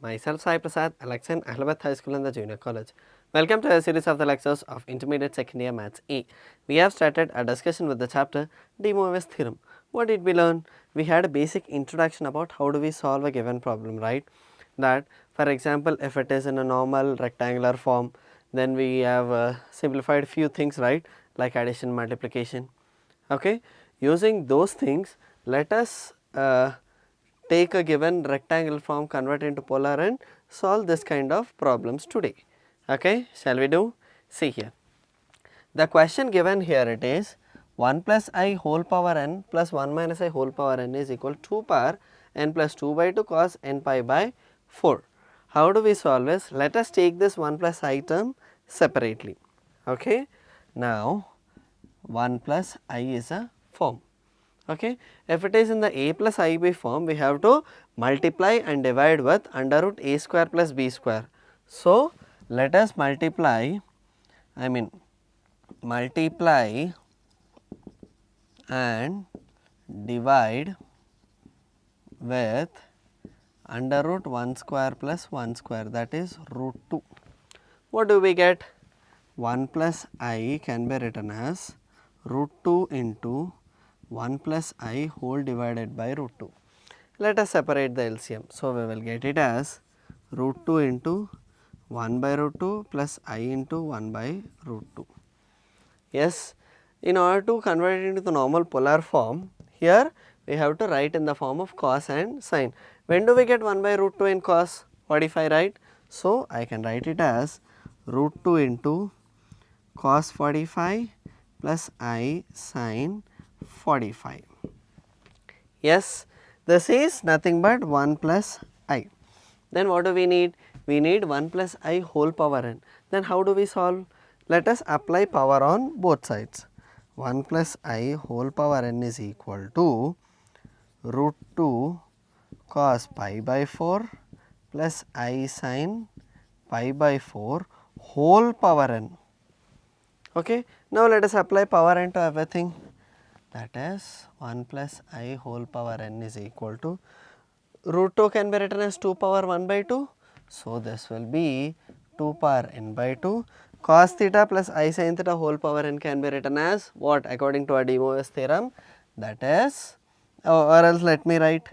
Myself Sai Prasad, a lecturer in Ahmedabad High School and the Junior College. Welcome to a series of the lectures of Intermediate Second Year Maths E. We have started a discussion with the chapter Moivre's theorem. What did we learn? We had a basic introduction about how do we solve a given problem, right? That for example, if it is in a normal rectangular form, then we have simplified few things, right, like addition, multiplication. Okay, using those things, let us take a given rectangle form, convert into polar and solve this kind of problems today. Okay, shall we do? See here, the question given here, it is 1 plus I whole power n plus 1 minus I whole power n is equal to 2 power n plus 2 by 2 cos n pi by 4. How do we solve this? Let us take this 1 plus I term separately. Okay, now 1 plus I is a form. Okay. If it is in the a plus ib form, we have to multiply and divide with under root a square plus b square. So, let us multiply and divide with under root 1 square plus 1 square, that is root 2. What do we get? 1 plus I can be written as root 2 into 1 plus I whole divided by root 2. Let us separate the LCM. So, we will get it as root 2 into 1 by root 2 plus I into 1 by root 2. Yes, in order to convert it into the normal polar form, here we have to write in the form of cos and sin. When do we get 1 by root 2 in cos? What if I write? So, I can write it as root 2 into cos 45 plus I sin 45. Yes, this is nothing but 1 plus I. Then what do we need? We need 1 plus I whole power n. Then how do we solve? Let us apply power on both sides. 1 plus I whole power n is equal to root 2 cos pi by 4 plus I sin pi by 4 whole power n. Okay. Now, let us apply power n to everything. That is 1 plus I whole power n is equal to root 2 can be written as 2 power 1 by 2. So, this will be 2 power n by 2. Cos theta plus I sin theta whole power n can be written as what according to our De Moivre's theorem, that is, or else let me write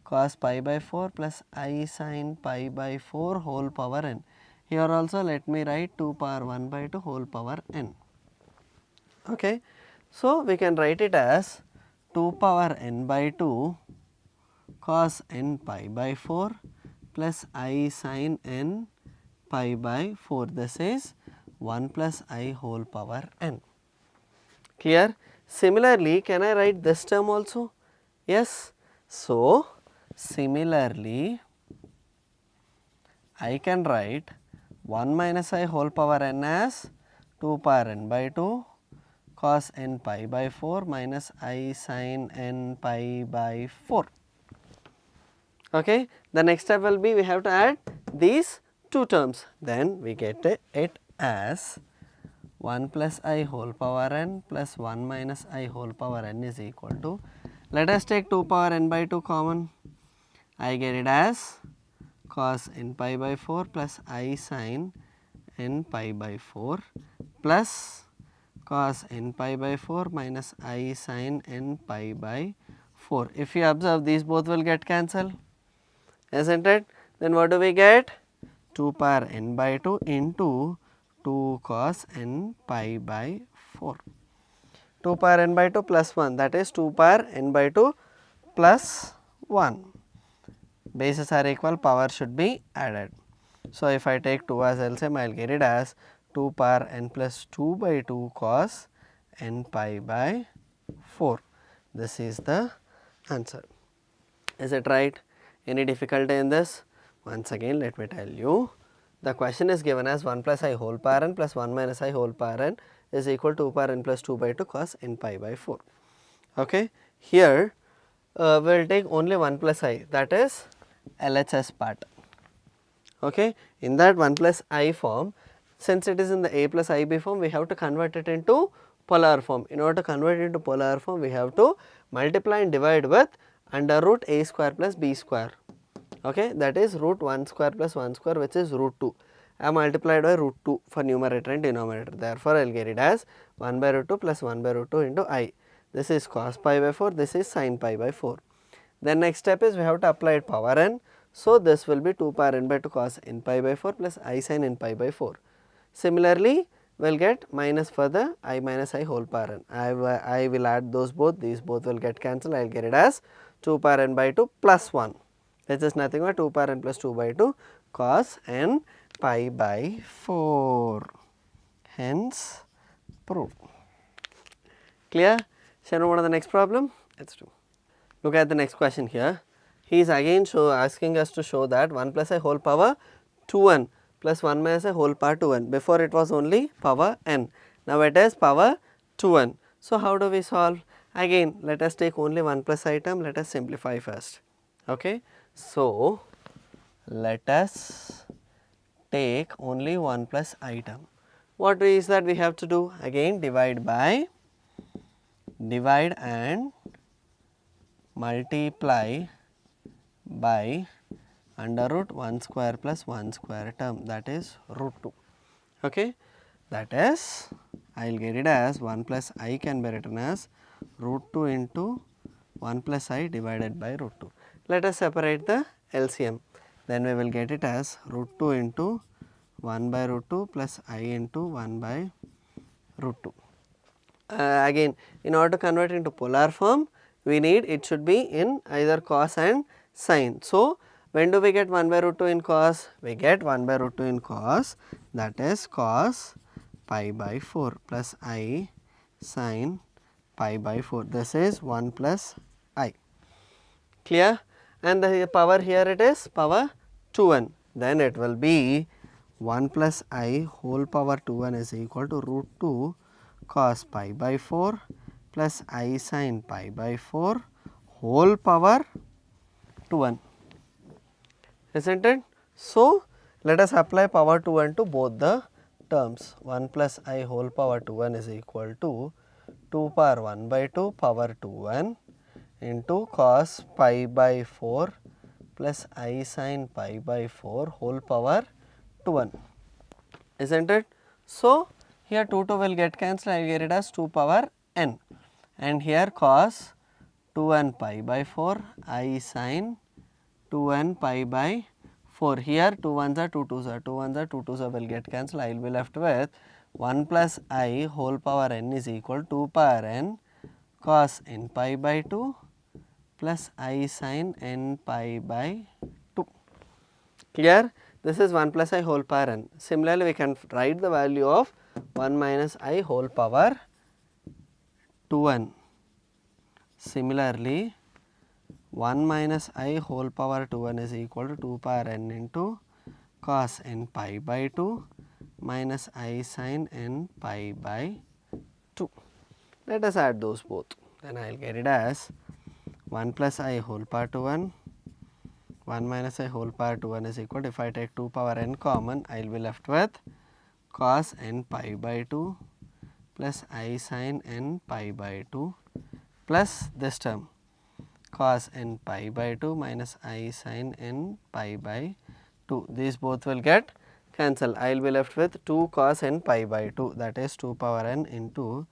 cos pi by 4 plus I sin pi by 4 whole power n. Here also let me write 2 power 1 by 2 whole power n. Okay. So, we can write it as 2 power n by 2 cos n pi by 4 plus I sin n pi by 4. This is 1 plus I whole power n. Clear? Similarly, can I write this term also? Yes. So, similarly, I can write 1 minus I whole power n as 2 power n by 2 cos n pi by 4 minus I sin n pi by 4. Okay. The next step will be we have to add these two terms. Then we get it as 1 plus I whole power n plus 1 minus I whole power n is equal to, let us take 2 power n by 2 common. I get it as cos n pi by 4 plus I sin n pi by 4 plus cos n pi by 4 minus I sin n pi by 4. If you observe, these both will get cancelled, isn't it? Then what do we get? 2 power n by 2 into 2 cos n pi by 4. 2 power n by 2 plus 1, that is 2 power n by 2 plus 1. Bases are equal, power should be added. So, if I take 2 as LCM, I will get it as 2 power n plus 2 by 2 cos n pi by 4. This is the answer. Is it right? Any difficulty in this? Once again, let me tell you, the question is given as 1 plus I whole power n plus 1 minus I whole power n is equal to 2 power n plus 2 by 2 cos n pi by 4. Okay. Here we will take only 1 plus I, that is LHS part. Okay. In that 1 plus I form, since it is in the a plus ib form, we have to convert it into polar form. In order to convert it into polar form, we have to multiply and divide with under root a square plus b square. okay, that is root 1 square plus 1 square, which is root 2. I have multiplied by root 2 for numerator and denominator. Therefore, I will get it as 1 by root 2 plus 1 by root 2 into I. This is cos pi by 4, this is sin pi by 4. Then next step is we have to apply power n. So, this will be 2 power n by 2 cos n pi by 4 plus I sin n pi by 4. Similarly, we will get minus for the I minus I whole power n. I will add those both, these both will get cancelled. I will get it as 2 power n by 2 plus 1, which is nothing but 2 power n plus 2 by 2 cos n pi by 4. Hence, proved. Clear? Shall we move on to the next problem? Let's do. Look at the next question here. He is again asking us to show that 1 plus I whole power 2n plus 1 minus I whole power 2n. Before it was only power n. Now it is power 2n. So how do we solve? Again, let us take only 1 plus I term. Let us simplify first. Okay. So let us take only 1 plus I term. What is that we have to do? Again, divide and multiply by under root 1 square plus 1 square term, that is root 2. Okay. That is, I will get it as 1 plus I can be written as root 2 into 1 plus I divided by root 2. Let us separate the LCM. Then we will get it as root 2 into 1 by root 2 plus I into 1 by root 2. Again, in order to convert into polar form, we need it should be in either cos and sin. So, when do we get 1 by root 2 in cos? We get 1 by root 2 in cos, that is cos pi by 4 plus I sin pi by 4. This is 1 plus I. Clear? And the power here it is power 2n. Then it will be 1 plus I whole power 2n is equal to root 2 cos pi by 4 plus I sin pi by 4 whole power 2n, isn't it? So, let us apply power 2n to both the terms. 1 plus I whole power 2n is equal to 2 power 1 by 2 power 2n into cos pi by 4 plus I sin pi by 4 whole power 2n, isn't it? So, here 2 will get cancelled, I will get it as 2 power n, and here cos 2n pi by 4 I sin 2n pi by 4. Here 2 1s are 2 2s are 2 1s are 2 2s are will get cancelled. I will be left with 1 plus I whole power n is equal to 2 power n cos n pi by 2 plus I sin n pi by 2. Clear? This is 1 plus I whole power n. Similarly, we can write the value of 1 minus I whole power 2n. Similarly, 1 minus I whole power 2n is equal to 2 power n into cos n pi by 2 minus I sin n pi by 2. Let us add those both. Then I will get it as 1 plus I whole power 2n, 1 minus I whole power 2n is equal to, if I take 2 power n common, I will be left with cos n pi by 2 plus I sin n pi by 2 plus this term cos n pi by 2 minus I sin n pi by 2. These both will get cancelled. I will be left with 2 cos n pi by 2, that is 2 power n into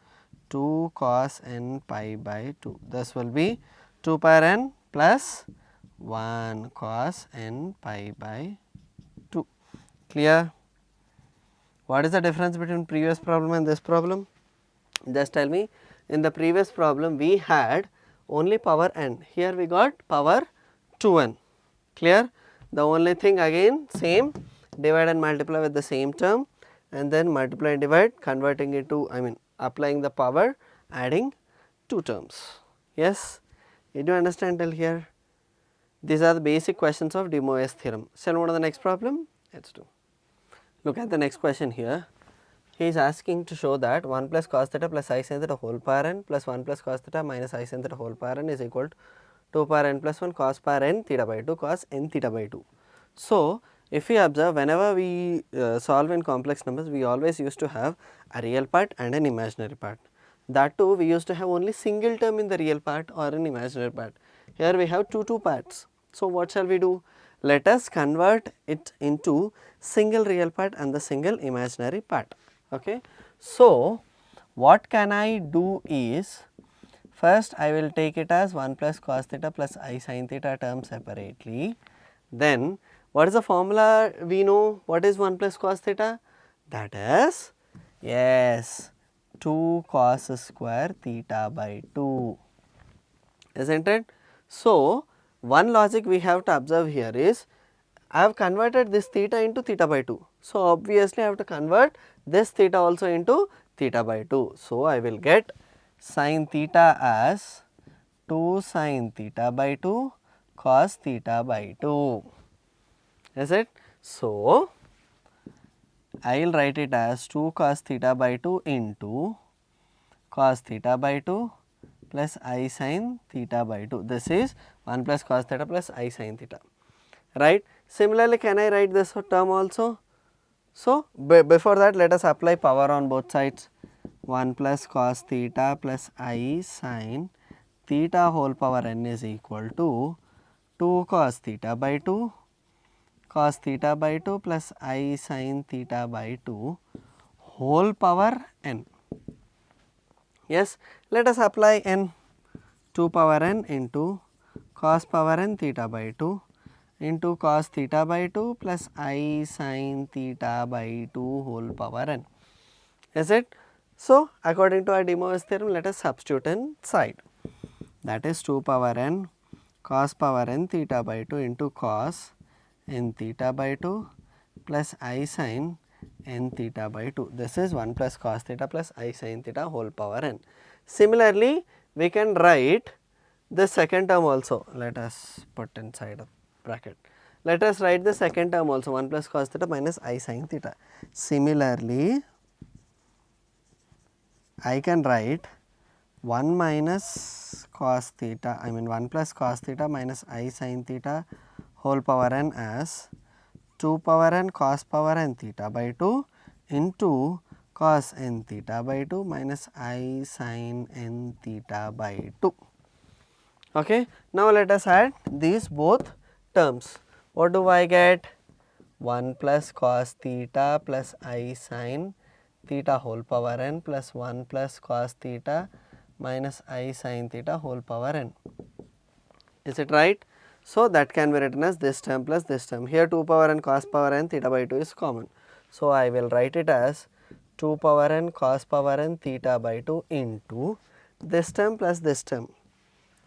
2 cos n pi by 2. This will be 2 power n plus 1 cos n pi by 2. Clear? What is the difference between previous problem and this problem? Just tell me. In the previous problem we had only power n, here we got power 2n. Clear? The only thing again same, divide and multiply with the same term, and then multiply and divide, converting it to, applying the power, adding 2 terms. Yes? Did you understand till here? These are the basic questions of de Moivre's theorem. Shall we move to the next problem? Let's do. Look at the next question here. He is asking to show that 1 plus cos theta plus I sin theta whole power n plus 1 plus cos theta minus I sin theta whole power n is equal to 2 power n plus 1 cos power n theta by 2 cos n theta by 2. So, if we observe, whenever we solve in complex numbers, we always used to have a real part and an imaginary part. That too, we used to have only single term in the real part or an imaginary part. Here we have two parts. So, what shall we do? let us convert it into single real part and the single imaginary part. Okay. So, what can I do is, first I will take it as 1 plus cos theta plus I sin theta term separately. Then what is the formula we know? What is 1 plus cos theta? That is, yes, 2 cos square theta by 2, isn't it? So, one logic we have to observe here is, I have converted this theta into theta by 2. So, obviously I have to convert this theta also into theta by 2. So, I will get sin theta as 2 sin theta by 2 cos theta by 2, is it? So, I will write it as 2 cos theta by 2 into cos theta by 2 plus I sin theta by 2. This is 1 plus cos theta plus I sin theta, right. Similarly, can I write this term also? So, before that let us apply power on both sides. 1 plus cos theta plus I sin theta whole power n is equal to 2 cos theta by 2 cos theta by 2 plus I sin theta by 2 whole power n. Yes, let us apply n. 2 power n into cos power n theta by 2 into cos theta by 2 plus I sin theta by 2 whole power n, is it? So, according to our De Moivre's theorem, let us substitute inside, that is 2 power n cos power n theta by 2 into cos n theta by 2 plus I sin n theta by 2. This is 1 plus cos theta plus I sin theta whole power n. Similarly, we can write the second term also. Let us put inside a bracket. Let us write the second term also, 1 plus cos theta minus I sin theta. Similarly, I can write 1 minus cos theta, 1 plus cos theta minus I sin theta whole power n as 2 power n cos power n theta by 2 into cos n theta by 2 minus I sin n theta by 2. Okay. Now, let us add these both terms. What do I get? 1 plus cos theta plus I sin theta whole power n plus 1 plus cos theta minus I sin theta whole power n. Is it right? So, that can be written as this term plus this term. Here 2 power n cos power n theta by 2 is common. So, I will write it as 2 power n cos power n theta by 2 into this term plus this term.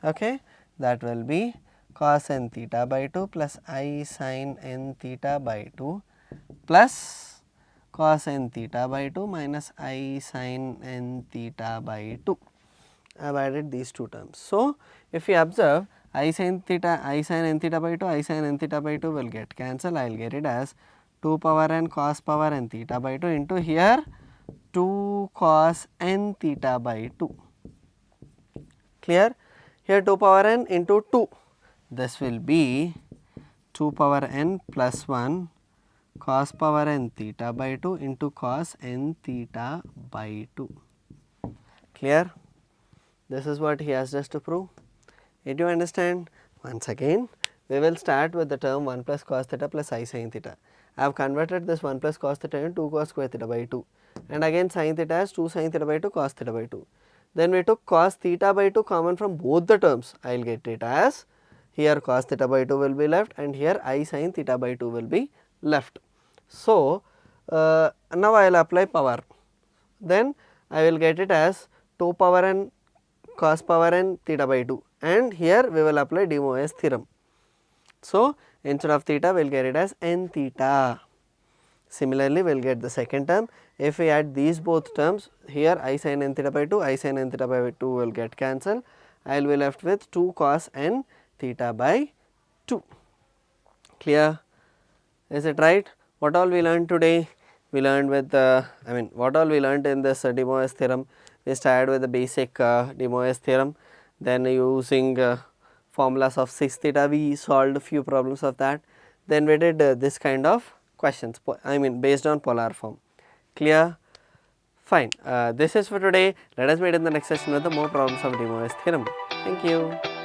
Okay. That will be cos n theta by 2 plus I sin n theta by 2 plus cos n theta by 2 minus I sin n theta by 2. I have added these two terms. So, if you observe, I sin n theta by 2, I sin n theta by 2 will get cancelled. I will get it as 2 power n cos power n theta by 2 into here 2 cos n theta by 2. Clear? Here 2 power n into 2. This will be 2 power n plus 1 cos power n theta by 2 into cos n theta by 2. Clear? This is what he asked us to prove. Did you understand? Once again, we will start with the term 1 plus cos theta plus I sin theta. I have converted this 1 plus cos theta into 2 cos square theta by 2, and again sin theta as 2 sin theta by 2 cos theta by 2. Then we took cos theta by 2 common from both the terms. I will get it as, here cos theta by 2 will be left and here I sin theta by 2 will be left. So, now I will apply power. Then I will get it as 2 power n cos power n theta by 2, and here we will apply De Moivre's theorem. So, instead of theta we will get it as n theta. Similarly, we will get the second term. If we add these both terms, here I sin n theta by 2, I sin n theta by 2 will get cancelled. I will be left with 2 cos n theta by 2. Clear? Is it right? What all we learned today? We learned with what all we learned in this De Moivre's theorem. We started with the basic De Moivre's theorem. Then using formulas of 6 theta, we solved a few problems of that. Then we did this kind of questions, based on polar form. Clear? Fine. This is for today. Let us meet in the next session with the more problems of De Moivre's theorem. Thank you.